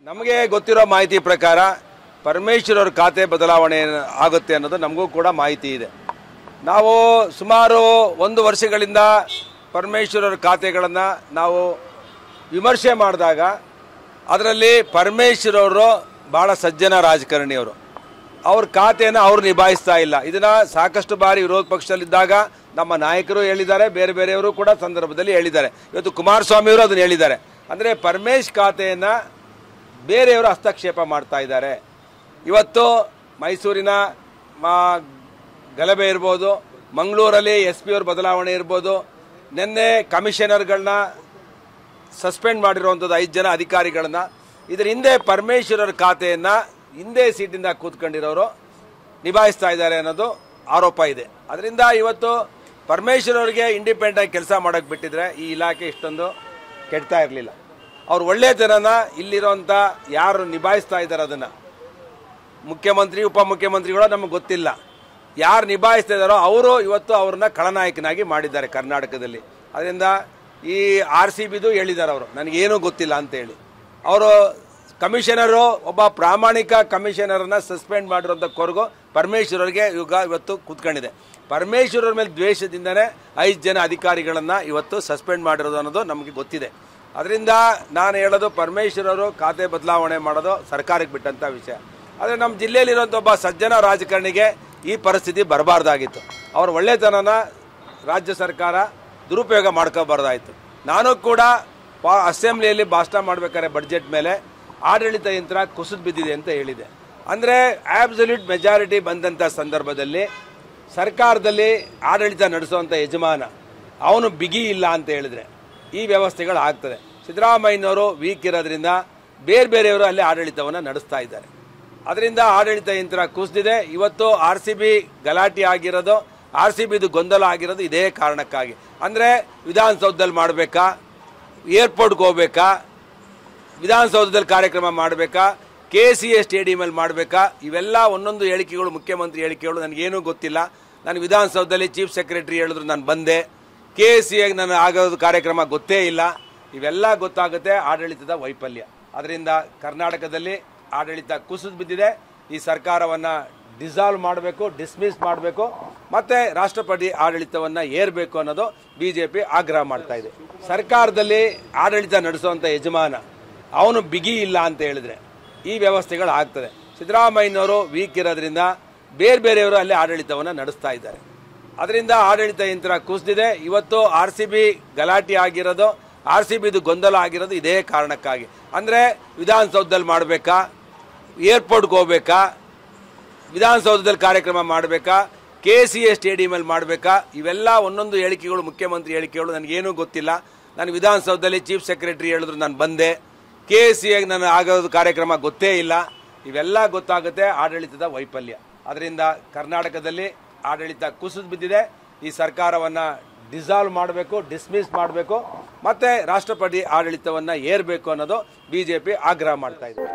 ನಮಗೆ ಗೊತ್ತಿರೋ ಮಾಹಿತಿ ಪ್ರಕಾರ ಪರಮೇಶ್ವರ್ ಅವರ ಖಾತೆ ಬದಲಾವಣೆ ಆಗುತ್ತೆ ಅನ್ನೋದು ನಮಗೂ ಕೂಡ ಮಾಹಿತಿ ಇದೆ. ನಾವು ಸುಮಾರು 1 ವರ್ಷಗಳಿಂದ ಪರಮೇಶ್ವರ್ ಅವರ ಖಾತೆಗಳನ್ನು ನಾವು ವಿಮರ್ಶೆ ಮಾಡಿದಾಗ ಅದರಲ್ಲಿ ಪರಮೇಶ್ವರ್ ಅವರು ಭಾಳ ಸಜ್ಜನ ರಾಜಕಾರಣಿಯವರು. ಅವ್ರ ಖಾತೆಯನ್ನು ಅವರು ನಿಭಾಯಿಸ್ತಾ ಇಲ್ಲ. ಇದನ್ನು ಸಾಕಷ್ಟು ಬಾರಿ ವಿರೋಧ ಪಕ್ಷದಲ್ಲಿದ್ದಾಗ ನಮ್ಮ ನಾಯಕರು ಹೇಳಿದ್ದಾರೆ, ಬೇರೆ ಬೇರೆಯವರು ಕೂಡ ಸಂದರ್ಭದಲ್ಲಿ ಹೇಳಿದ್ದಾರೆ. ಇವತ್ತು ಕುಮಾರಸ್ವಾಮಿಯವರು ಅದನ್ನು ಹೇಳಿದ್ದಾರೆ. ಅಂದರೆ ಪರಮೇಶ್ ಖಾತೆಯನ್ನು ಬೇರೆಯವರು ಹಸ್ತಕ್ಷೇಪ ಮಾಡ್ತಾ ಇದ್ದಾರೆ. ಇವತ್ತು ಮೈಸೂರಿನ ಗಲಭೆ ಇರ್ಬೋದು, ಮಂಗಳೂರಲ್ಲಿ SP ಅವ್ರ ಬದಲಾವಣೆ ಇರ್ಬೋದು, ನಿನ್ನೆ ಕಮಿಷನರ್ಗಳನ್ನ ಸಸ್ಪೆಂಡ್ ಮಾಡಿರುವಂಥದ್ದು 5 ಜನ ಅಧಿಕಾರಿಗಳನ್ನ. ಇದರ ಹಿಂದೆ ಪರಮೇಶ್ವರ್ ಅವರ ಖಾತೆಯನ್ನು ಹಿಂದೆ ಸೀಟಿಂದ ಕೂತ್ಕೊಂಡಿರೋರು ನಿಭಾಯಿಸ್ತಾ ಇದ್ದಾರೆ ಅನ್ನೋದು ಆರೋಪ ಇದೆ. ಅದರಿಂದ ಇವತ್ತು ಪರಮೇಶ್ವರ್ ಅವರಿಗೆ ಇಂಡಿಪೆಂಡೆಂಟ್ ಕೆಲಸ ಮಾಡೋಕ್ಕೆ ಬಿಟ್ಟಿದ್ರೆ ಈ ಇಲಾಖೆ ಇಷ್ಟೊಂದು ಕೆಡ್ತಾ ಇರಲಿಲ್ಲ. ಅವ್ರು ಒಳ್ಳೆತನನ ಇಲ್ಲಿರೋಂಥ ಯಾರು ನಿಭಾಯಿಸ್ತಾ ಇದ್ದಾರೆ ಅದನ್ನು ಮುಖ್ಯಮಂತ್ರಿ ಉಪಮುಖ್ಯಮಂತ್ರಿಗಳು ನಮಗೆ ಗೊತ್ತಿಲ್ಲ. ಯಾರು ನಿಭಾಯಿಸ್ತಾ ಇದ್ದಾರೋ ಅವರು ಇವತ್ತು ಅವ್ರನ್ನ ಖಳನಾಯಕನಾಗಿ ಮಾಡಿದ್ದಾರೆ ಕರ್ನಾಟಕದಲ್ಲಿ. ಅದರಿಂದ ಈ RCBದು ಹೇಳಿದ್ದಾರೆ ಅವರು, ನನಗೇನೂ ಗೊತ್ತಿಲ್ಲ ಅಂತೇಳಿ. ಅವರು ಕಮಿಷನರು ಒಬ್ಬ ಪ್ರಾಮಾಣಿಕ ಕಮಿಷನರನ್ನು ಸಸ್ಪೆಂಡ್ ಮಾಡಿರೋಂಥ ಕೊರಗು ಪರಮೇಶ್ವರ್ ಅವರಿಗೆ ಇವತ್ತು ಕೂತ್ಕೊಂಡಿದೆ. ಪರಮೇಶ್ವರ್ ಅವ್ರ ಮೇಲೆ ದ್ವೇಷದಿಂದನೇ 5 ಜನ ಅಧಿಕಾರಿಗಳನ್ನು ಇವತ್ತು ಸಸ್ಪೆಂಡ್ ಮಾಡಿರೋದು ಅನ್ನೋದು ನಮಗೆ ಗೊತ್ತಿದೆ. ಅದರಿಂದ ನಾನು ಹೇಳೋದು, ಪರಮೇಶ್ವರ್ ಅವರು ಖಾತೆ ಬದಲಾವಣೆ ಮಾಡೋದು ಸರ್ಕಾರಕ್ಕೆ ಬಿಟ್ಟಂಥ ವಿಷಯ. ಆದರೆ ನಮ್ಮ ಜಿಲ್ಲೆಯಲ್ಲಿರುವಂಥ ಒಬ್ಬ ಸಜ್ಜನ ರಾಜಕಾರಣಿಗೆ ಈ ಪರಿಸ್ಥಿತಿ ಬರಬಾರ್ದಾಗಿತ್ತು. ಅವ್ರ ಒಳ್ಳೆತನನ ರಾಜ್ಯ ಸರ್ಕಾರ ದುರುಪಯೋಗ ಮಾಡ್ಕೋಬಾರ್ದಾಯಿತು. ನಾನು ಕೂಡ ಅಸೆಂಬ್ಲಿಯಲ್ಲಿ ಭಾಷಣ ಮಾಡಬೇಕಾದ್ರೆ ಬಡ್ಜೆಟ್ ಮೇಲೆ ಆಡಳಿತ ಯಂತ್ರ ಕುಸಿದು ಬಿದ್ದಿದೆ ಅಂತ ಹೇಳಿದೆ. ಅಂದರೆ ಆಬ್ಸಲ್ಯೂಟ್ ಮೆಜಾರಿಟಿ ಬಂದಂಥ ಸಂದರ್ಭದಲ್ಲಿ ಸರ್ಕಾರದಲ್ಲಿ ಆಡಳಿತ ನಡೆಸುವಂಥ ಯಜಮಾನ ಅವನು ಬಿಗಿ ಇಲ್ಲ ಅಂತ ಹೇಳಿದ್ರೆ ಈ ವ್ಯವಸ್ಥೆಗಳು ಆಗ್ತದೆ. ಸಿದ್ದರಾಮಯ್ಯನವರು ವೀಕ್ ಇರೋದ್ರಿಂದ ಬೇರೆ ಬೇರೆಯವರು ಅಲ್ಲಿ ಆಡಳಿತವನ್ನು ನಡೆಸ್ತಾ ಇದ್ದಾರೆ. ಅದರಿಂದ ಆಡಳಿತ ಯಂತ್ರ ಕುಸಿದಿದೆ. ಇವತ್ತು RCB ಗಲಾಟೆ ಆಗಿರೋದು, RCBದು ಗೊಂದಲ ಆಗಿರೋದು ಇದೇ ಕಾರಣಕ್ಕಾಗಿ. ಅಂದರೆ ವಿಧಾನಸೌಧದಲ್ಲಿ ಮಾಡಬೇಕಾ, ಏರ್ಪೋರ್ಟ್ಗೆ ಹೋಗ್ಬೇಕಾ, ವಿಧಾನಸೌಧದಲ್ಲಿ ಕಾರ್ಯಕ್ರಮ ಮಾಡಬೇಕಾ, KCA ಸ್ಟೇಡಿಯಮಲ್ಲಿ ಮಾಡಬೇಕಾ, ಇವೆಲ್ಲ ಒಂದೊಂದು ಹೇಳಿಕೆಗಳು, ಮುಖ್ಯಮಂತ್ರಿ ಹೇಳಿಕೆಗಳು ನನಗೇನೂ ಗೊತ್ತಿಲ್ಲ. ನಾನು ವಿಧಾನಸೌಧದಲ್ಲಿ ಚೀಫ್ ಸೆಕ್ರೆಟರಿ ಹೇಳಿದ್ರು ನಾನು ಬಂದೆ, KCA ನನ್ನ ಆಗೋದು ಕಾರ್ಯಕ್ರಮ ಗೊತ್ತೇ ಇಲ್ಲ. ಇವೆಲ್ಲ ಗೊತ್ತಾಗುತ್ತೆ ಆಡಳಿತದ ವೈಫಲ್ಯ. ಅದರಿಂದ ಕರ್ನಾಟಕದಲ್ಲಿ ಆಡಳಿತ ಕುಸಿದು ಬಿದ್ದಿದೆ. ಈ ಸರ್ಕಾರವನ್ನು ಡಿಸಾಲ್ವ್ ಮಾಡಬೇಕು, ಡಿಸ್ಮಿಸ್ ಮಾಡಬೇಕು, ಮತ್ತು ರಾಷ್ಟ್ರಪತಿ ಆಡಳಿತವನ್ನು ಏರಬೇಕು ಅನ್ನೋದು BJP ಆಗ್ರಹ ಮಾಡ್ತಾ ಇದೆ. ಸರ್ಕಾರದಲ್ಲಿ ಆಡಳಿತ ನಡೆಸುವಂಥ ಯಜಮಾನ ಅವನು ಬಿಗಿ ಇಲ್ಲ ಅಂತ ಹೇಳಿದ್ರೆ ಈ ವ್ಯವಸ್ಥೆಗಳು ಆಗ್ತದೆ. ಸಿದ್ದರಾಮಯ್ಯನವರು ವೀಕ್ ಇರೋದ್ರಿಂದ ಬೇರೆ ಬೇರೆಯವರು ಅಲ್ಲಿ ಆಡಳಿತವನ್ನು ನಡೆಸ್ತಾ ಇದ್ದಾರೆ. ಅದರಿಂದ ಆಡಳಿತ ಯಂತ್ರ ಕುಸಿದಿದೆ. ಇವತ್ತು RCB ಗಲಾಟೆ ಆಗಿರೋದು, RCBದು ಗೊಂದಲ ಆಗಿರೋದು ಇದೇ ಕಾರಣಕ್ಕಾಗಿ. ಅಂದರೆ ವಿಧಾನಸೌಧದಲ್ಲಿ ಮಾಡಬೇಕಾ, ಏರ್ಪೋರ್ಟ್ಗೆ ಹೋಗ್ಬೇಕಾ, ವಿಧಾನಸೌಧದಲ್ಲಿ ಕಾರ್ಯಕ್ರಮ ಮಾಡಬೇಕಾ, KCA ಸ್ಟೇಡಿಯಮಲ್ಲಿ ಮಾಡಬೇಕಾ, ಇವೆಲ್ಲ ಒಂದೊಂದು ಹೇಳಿಕೆಗಳು, ಮುಖ್ಯಮಂತ್ರಿ ಹೇಳಿಕೆಗಳು ನನಗೇನೂ ಗೊತ್ತಿಲ್ಲ. ನಾನು ವಿಧಾನಸೌಧದಲ್ಲಿ ಚೀಫ್ ಸೆಕ್ರೆಟರಿ ಹೇಳಿದ್ರು ನಾನು ಬಂದೆ, KCA ನನ್ನ ಆಗೋದು ಕಾರ್ಯಕ್ರಮ ಗೊತ್ತೇ ಇಲ್ಲ. ಇವೆಲ್ಲ ಗೊತ್ತಾಗುತ್ತೆ ಆಡಳಿತದ ವೈಫಲ್ಯ. ಅದರಿಂದ ಕರ್ನಾಟಕದಲ್ಲಿ ಆಡಳಿತ ಕುಸಿದು ಬಿದ್ದಿದೆ. ಈ ಸರ್ಕಾರವನ್ನು ಡಿಸಾಲ್ವ್ ಮಾಡಬೇಕು, ಡಿಸ್ಮಿಸ್ ಮಾಡಬೇಕು, ಮತ್ತು ರಾಷ್ಟ್ರಪತಿ ಆಡಳಿತವನ್ನು ಏರಬೇಕು ಅನ್ನೋದು BJP ಆಗ್ರಹ ಮಾಡ್ತಾ ಇದೆ.